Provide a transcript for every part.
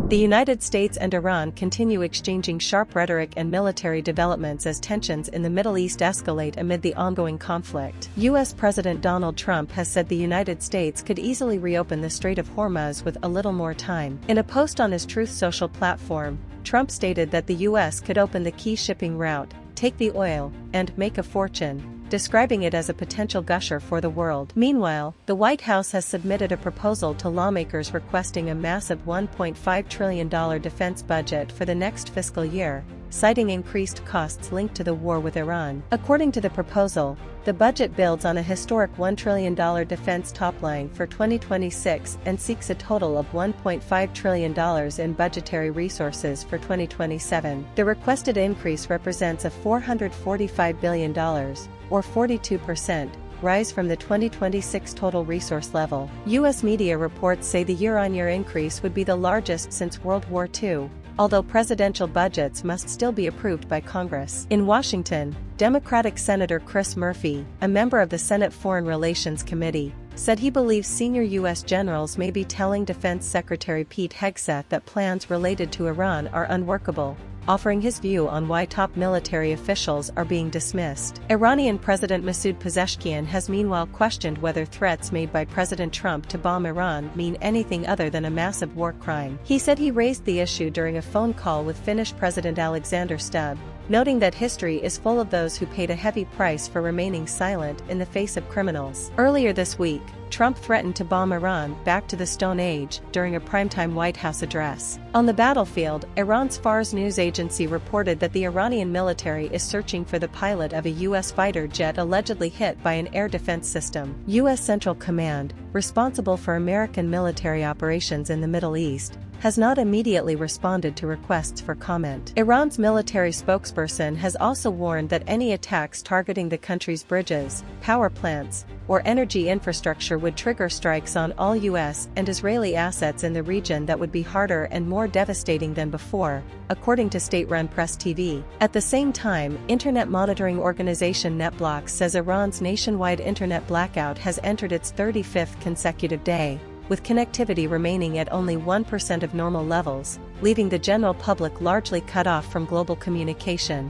The United States and Iran continue exchanging sharp rhetoric and military developments as tensions in the Middle East escalate amid the ongoing conflict. U.S. President Donald Trump has said the United States could easily reopen the Strait of Hormuz with a little more time. In a post on his Truth Social platform, Trump stated that the U.S. could open the key shipping route, take the oil, and make a fortune, describing it as a potential gusher for the world. Meanwhile, the White House has submitted a proposal to lawmakers requesting a massive $1.5 trillion defense budget for the next fiscal year, citing increased costs linked to the war with Iran. According to the proposal, the budget builds on a historic $1 trillion defense topline for 2026 and seeks a total of $1.5 trillion in budgetary resources for 2027. The requested increase represents a $445 billion, or 42%, rise from the 2026 total resource level. U.S. media reports say the year-on-year increase would be the largest since World War II, although presidential budgets must still be approved by Congress. In Washington, Democratic Senator Chris Murphy, a member of the Senate Foreign Relations Committee, said he believes senior U.S. generals may be telling Defense Secretary Pete Hegseth that plans related to Iran are unworkable, offering his view on why top military officials are being dismissed. Iranian President Masoud Pezeshkian has meanwhile questioned whether threats made by President Trump to bomb Iran mean anything other than a massive war crime. He said he raised the issue during a phone call with Finnish President Alexander Stubb, noting that history is full of those who paid a heavy price for remaining silent in the face of criminals. Earlier this week, Trump threatened to bomb Iran back to the Stone Age during a primetime White House address. On the battlefield, Iran's Fars news agency reported that the Iranian military is searching for the pilot of a U.S. fighter jet allegedly hit by an air defense system. U.S. Central Command, responsible for American military operations in the Middle East, has not immediately responded to requests for comment. Iran's military spokesperson has also warned that any attacks targeting the country's bridges, power plants, or energy infrastructure would trigger strikes on all U.S. and Israeli assets in the region that would be harder and more devastating than before, according to state-run Press TV. At the same time, internet monitoring organization NetBlocks says Iran's nationwide internet blackout has entered its 35th consecutive day, with connectivity remaining at only 1% of normal levels, leaving the general public largely cut off from global communication.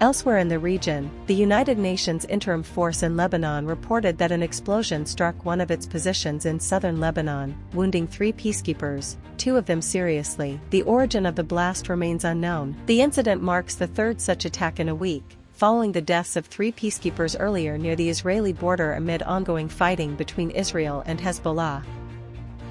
Elsewhere in the region, the United Nations Interim Force in Lebanon reported that an explosion struck one of its positions in southern Lebanon, wounding 3 peacekeepers, 2 of them seriously. The origin of the blast remains unknown. The incident marks the third such attack in a week, following the deaths of 3 peacekeepers earlier near the Israeli border amid ongoing fighting between Israel and Hezbollah.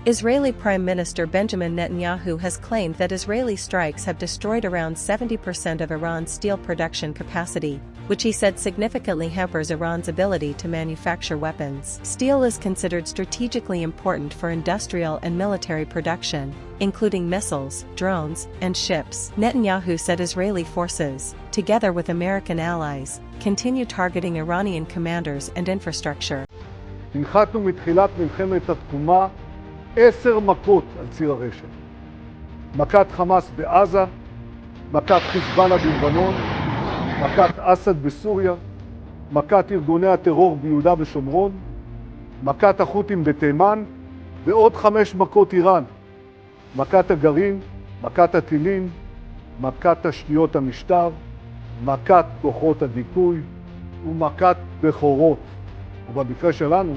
Israeli Prime Minister Benjamin Netanyahu has claimed that Israeli strikes have destroyed around 70% of Iran's steel production capacity, which he said significantly hampers Iran's ability to manufacture weapons. Steel is considered strategically important for industrial and military production, including missiles, drones, and ships. Netanyahu said Israeli forces, together with American allies, continue targeting Iranian commanders and infrastructure. הנחתנו מתחילת מלחמת התקומה 10 מכות על ציר הרשת. מכת חמאס בעזה, מכת חיזבאללה בלבנון, מכת אסד בסוריה, מכת ארגוני הטרור ביהודה ושומרון, מכת החות'ים בתימן, ועוד 5 מכות איראן. מכת הגרעין, מכת הטילים, מכת תשתיות המשטר, מכת כוחות הדיכוי ומכת בכורות. ובמקרה שלנו,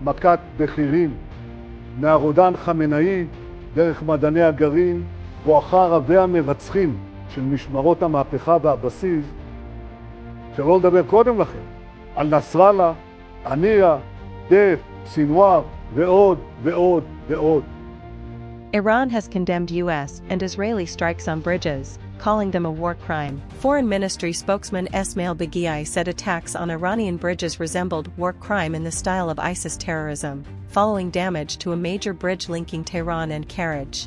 מכת בכירים. מהרודן חמינאי, דרך מדעני הגרעין, בואכה רבי המרצחים של משמרות המהפכה והבסיס, שלא לדבר קודם לכן, על נסראללה, הנייה, דף, סינואר, ועוד, ועוד, ועוד. Iran has condemned U.S. and Israeli strikes on bridges, calling them a war crime. Foreign Ministry spokesman Esmail Baghai said attacks on Iranian bridges resembled war crime in the style of ISIS terrorism, following damage to a major bridge linking Tehran and Karaj.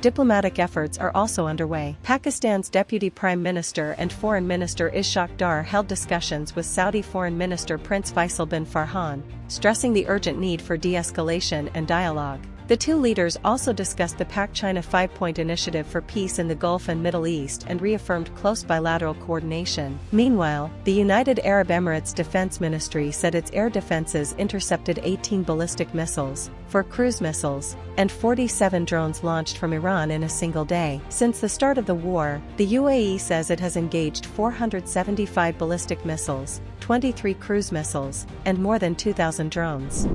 Diplomatic efforts are also underway. Pakistan's Deputy Prime Minister and Foreign Minister Ishaq Dar held discussions with Saudi Foreign Minister Prince Faisal bin Farhan, stressing the urgent need for de-escalation and dialogue. The two leaders also discussed the Pac-China five-point initiative for peace in the Gulf and Middle East and reaffirmed close bilateral coordination. Meanwhile, the United Arab Emirates Defense Ministry said its air defenses intercepted 18 ballistic missiles, 4 cruise missiles, and 47 drones launched from Iran in a single day. Since the start of the war, the UAE says it has engaged 475 ballistic missiles, 23 cruise missiles, and more than 2,000 drones.